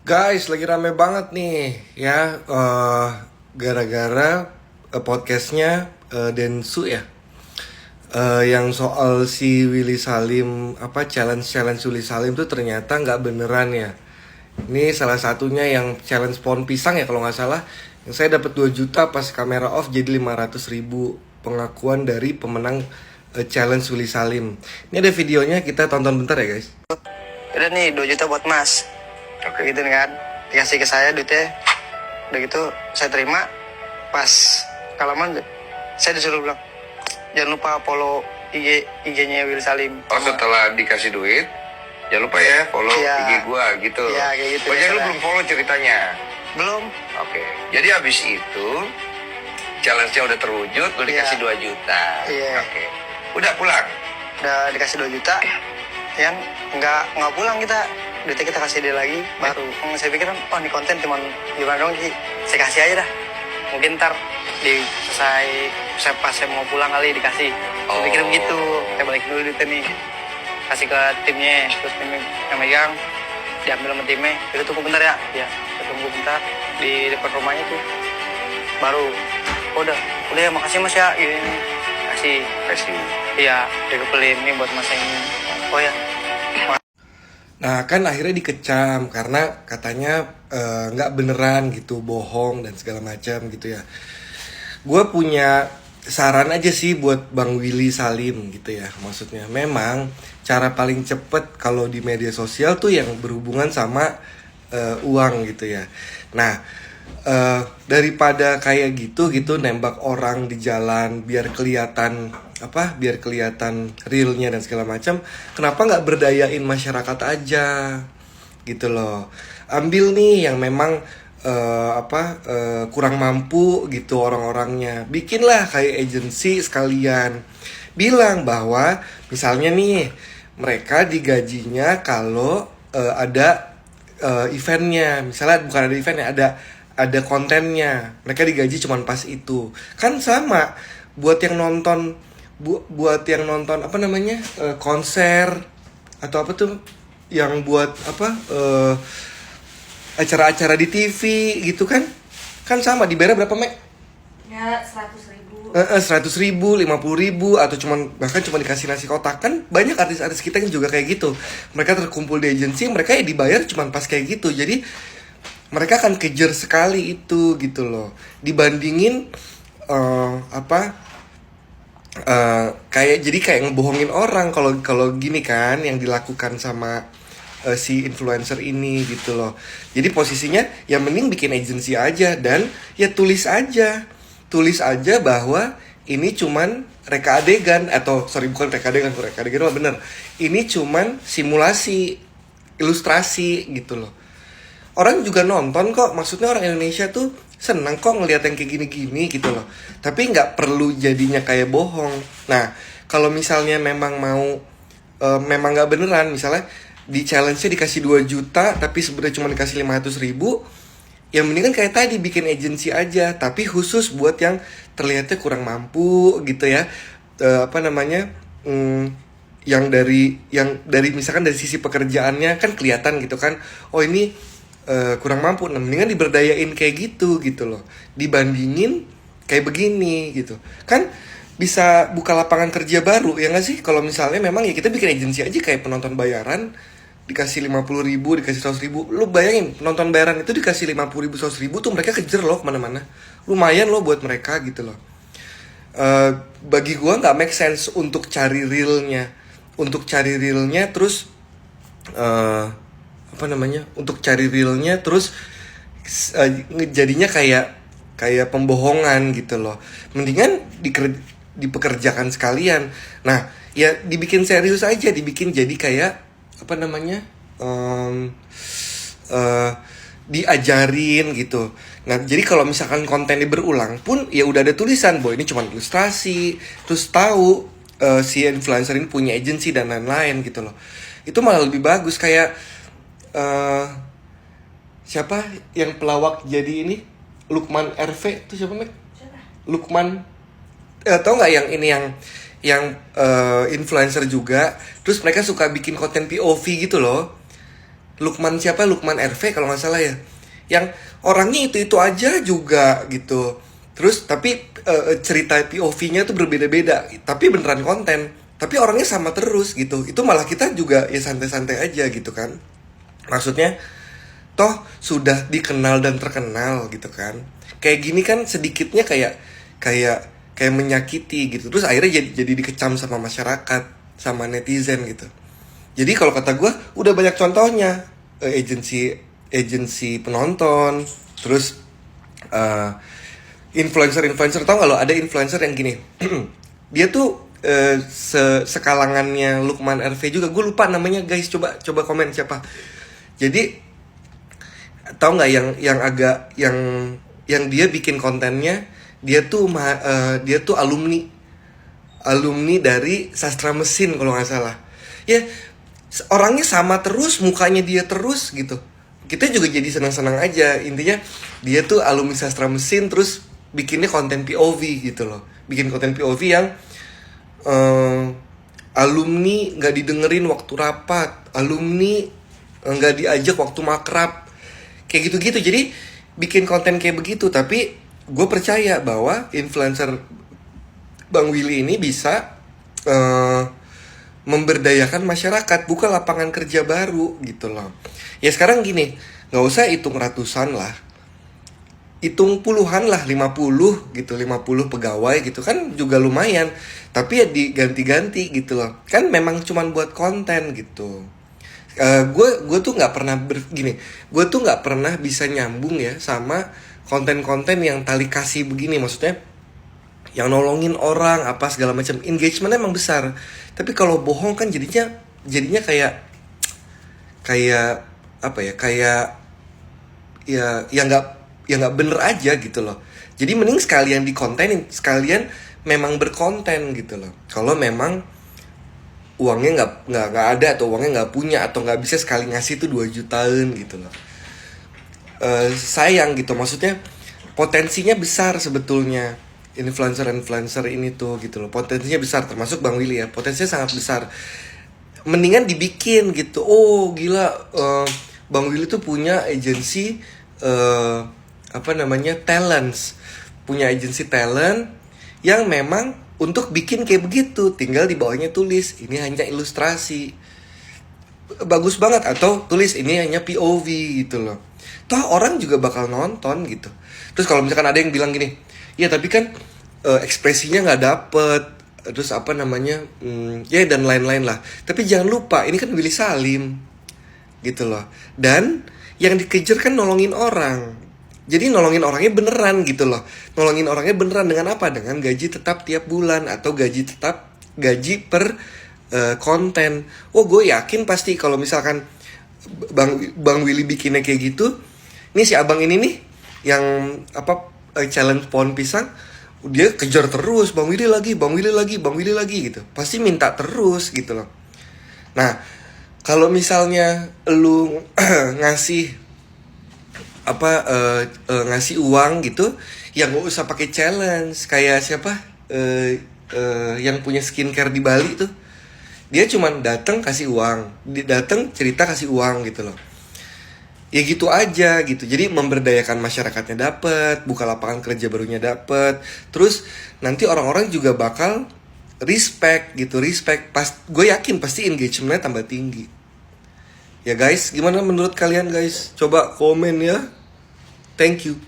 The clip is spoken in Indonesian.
Guys, lagi rame banget nih ya, gara-gara podcastnya Densu ya, yang soal si Willy Salim, apa challenge Willy Salim tuh ternyata nggak beneran ya. Ini salah satunya yang challenge pohon pisang ya kalau nggak salah, yang saya dapat 2 juta pas kamera off jadi 500.000 pengakuan dari pemenang challenge Willy Salim. Ini ada videonya, kita tonton bentar ya guys. Udah nih 2 juta buat mas. Oke. Gitu kan, dikasih ke saya duitnya. Udah gitu saya terima. Pas kalaman saya disuruh bilang, jangan lupa follow IG-nya Willy Salim. Oh, setelah dikasih duit, jangan lupa ya follow IG gua gitu. Iya, kayak gitu. Oh, jadi lu belum follow ceritanya? Belum. Oke. Jadi habis itu challenge-nya udah terwujud, lu dikasih 2 juta. Iya. Oke. Udah pulang? Udah dikasih 2 juta. Yang nggak pulang kita. Duitnya kita kasih dia lagi baru. Saya pikir oh ini konten cuman gimana dong sih. Saya kasih aja dah. Mungkin ntar di saya pas saya mau pulang kali dikasih. Saya pikir begitu. Saya balik dulu duitnya nih. Kasih ke timnya, terus timnya yang megang diambil sama timnya. Udah tunggu bentar ya. Ya, tunggu bentar di depan rumahnya tuh. Baru udah ya makasih mas ya. Gini. Kasih. Iya, dikepelin nih buat mas ini. Oh ya. Nah kan akhirnya dikecam karena katanya nggak beneran gitu, bohong dan segala macam gitu ya. Gue punya saran aja sih buat Bang Willy Salim gitu ya. Maksudnya memang cara paling cepet kalau di media sosial tuh yang berhubungan sama uang gitu ya. Nah daripada kayak gitu nembak orang di jalan biar kelihatan realnya dan segala macam, kenapa nggak berdayain masyarakat aja gitu loh. Ambil nih yang memang kurang mampu gitu orang-orangnya, bikinlah kayak agensi sekalian, bilang bahwa misalnya nih mereka digajinya kalau ada eventnya, misalnya bukan ada eventnya, ada kontennya, mereka digaji cuman pas itu. Kan sama buat yang nonton konser atau apa tuh yang buat acara-acara di TV gitu kan sama dibayar berapa Mek? Ya 100.000. 100.000, 50.000 atau bahkan cuma dikasih nasi kotak. Kan banyak artis-artis kita yang juga kayak gitu, mereka terkumpul di agensi, mereka ya dibayar cuma pas kayak gitu. Jadi mereka akan kejar sekali itu gitu loh, dibandingin kayak ngebohongin orang kalau gini kan yang dilakukan sama si influencer ini gitu loh. Jadi posisinya ya mending bikin agensi aja dan ya tulis aja bahwa ini cuman reka adegan, atau bukan reka adegan mah bener, ini cuman simulasi, ilustrasi gitu loh. Orang juga nonton kok, maksudnya orang Indonesia tuh senang kok ngelihat yang kayak gini-gini gitu loh. Tapi nggak perlu jadinya kayak bohong. Nah, kalau misalnya memang mau memang nggak beneran, misalnya di challenge-nya dikasih 2 juta tapi sebenarnya cuma dikasih 500.000, ya mendingan kayak tadi bikin agensi aja, tapi khusus buat yang terlihatnya kurang mampu gitu ya. Yang dari misalkan dari sisi pekerjaannya kan kelihatan gitu kan. Oh ini kurang mampu, nah mendingan diberdayain kayak gitu loh, dibandingin kayak begini gitu. Kan bisa buka lapangan kerja baru ya nggak sih? Kalau misalnya memang ya kita bikin agensi aja kayak penonton bayaran, dikasih 50.000, dikasih 100.000. Lu bayangin penonton bayaran itu dikasih 50.000, 100.000 tuh mereka kejar loh kemana-mana. Lumayan loh buat mereka gitu loh. Bagi gua nggak make sense untuk cari realnya terus jadinya kayak pembohongan gitu loh. Mendingan dipekerjakan sekalian. Nah, ya dibikin serius aja, dibikin jadi kayak diajarin gitu. Nah, jadi kalau misalkan kontennya berulang pun ya udah ada tulisan bahwa ini cuma ilustrasi, terus tahu si influencer ini punya agensi dan lain-lain gitu loh. Itu malah lebih bagus. Kayak siapa yang pelawak jadi ini, Lukman RV itu siapa Mek? Lukman, tau nggak yang ini yang influencer juga, terus mereka suka bikin konten POV gitu loh. Lukman siapa, Lukman RV kalau nggak salah ya, yang orangnya itu aja juga gitu. Terus tapi cerita POV-nya tuh berbeda-beda, tapi beneran konten, tapi orangnya sama terus gitu. Itu malah kita juga ya santai-santai aja gitu kan. Maksudnya toh sudah dikenal dan terkenal gitu kan. Kayak gini kan sedikitnya kayak menyakiti gitu. Terus akhirnya jadi dikecam sama masyarakat, sama netizen gitu. Jadi kalau kata gue udah banyak contohnya, agensi penonton, terus influencer, tau gak lo, ada influencer yang gini. Dia tuh sekalangannya Lukman RV juga, gue lupa namanya guys, coba komen siapa. Jadi tau nggak yang dia bikin kontennya, dia tuh alumni dari sastra mesin kalau nggak salah ya. Orangnya sama terus, mukanya dia terus gitu, kita juga jadi senang-senang aja. Intinya dia tuh alumni sastra mesin, terus bikinnya konten POV gitu loh, bikin konten POV yang alumni nggak didengerin waktu rapat, alumni nggak diajak waktu makrab, kayak gitu-gitu. Jadi bikin konten kayak begitu. Tapi gue percaya bahwa influencer Bang Willy ini bisa memberdayakan masyarakat, buka lapangan kerja baru gitu loh. Ya sekarang gini, nggak usah hitung ratusan lah, hitung puluhan lah, 50 gitu, 50 pegawai gitu kan juga lumayan. Tapi ya diganti-ganti gitu loh, kan memang cuman buat konten gitu. Gue tuh nggak pernah gue tuh nggak pernah bisa nyambung ya sama konten-konten yang tali kasih begini. Maksudnya yang nolongin orang apa segala macam, engagementnya emang besar, tapi kalau bohong kan jadinya kayak apa ya, kayak ya nggak bener aja gitu loh. Jadi mending sekalian dikontenin, sekalian memang berkonten gitu loh. Kalau memang uangnya nggak ada, atau uangnya nggak punya, atau nggak bisa sekali ngasih tuh 2 jutaan gitu loh. Sayang gitu, maksudnya potensinya besar sebetulnya influencer ini tuh gitu loh, potensinya besar, termasuk Bang Willy ya, potensinya sangat besar. Mendingan dibikin gitu. Oh gila, Bang Willy tuh punya agensi talents, punya agensi talent yang memang untuk bikin kayak begitu, tinggal di bawahnya tulis ini hanya ilustrasi, bagus banget, atau tulis ini hanya POV gitu loh. Toh orang juga bakal nonton gitu. Terus kalau misalkan ada yang bilang gini, ya tapi kan ekspresinya nggak dapet, terus ya dan lain-lain lah. Tapi jangan lupa ini kan Willy Salim gitu loh, dan yang dikejar kan nolongin orang. Jadi nolongin orangnya beneran gitu loh. Nolongin orangnya beneran dengan apa? Dengan gaji tetap tiap bulan, atau gaji per konten. Oh gue yakin pasti kalau misalkan Bang Willy bikinnya kayak gitu, nih si abang ini nih yang challenge pohon pisang, dia kejar terus Bang Willy lagi gitu. Pasti minta terus gitu loh. Nah, kalau misalnya lu ngasih ngasih uang gitu, ya nggak usah pakai challenge. Kayak siapa yang punya skincare di Bali tuh, dia cuman datang kasih uang, datang cerita kasih uang gitu loh. Ya gitu aja gitu. Jadi memberdayakan masyarakatnya dapet, buka lapangan kerja barunya dapet, terus nanti orang-orang juga bakal respect. Gue yakin pasti engagementnya tambah tinggi. Ya guys, gimana menurut kalian guys? Coba komen ya. Thank you.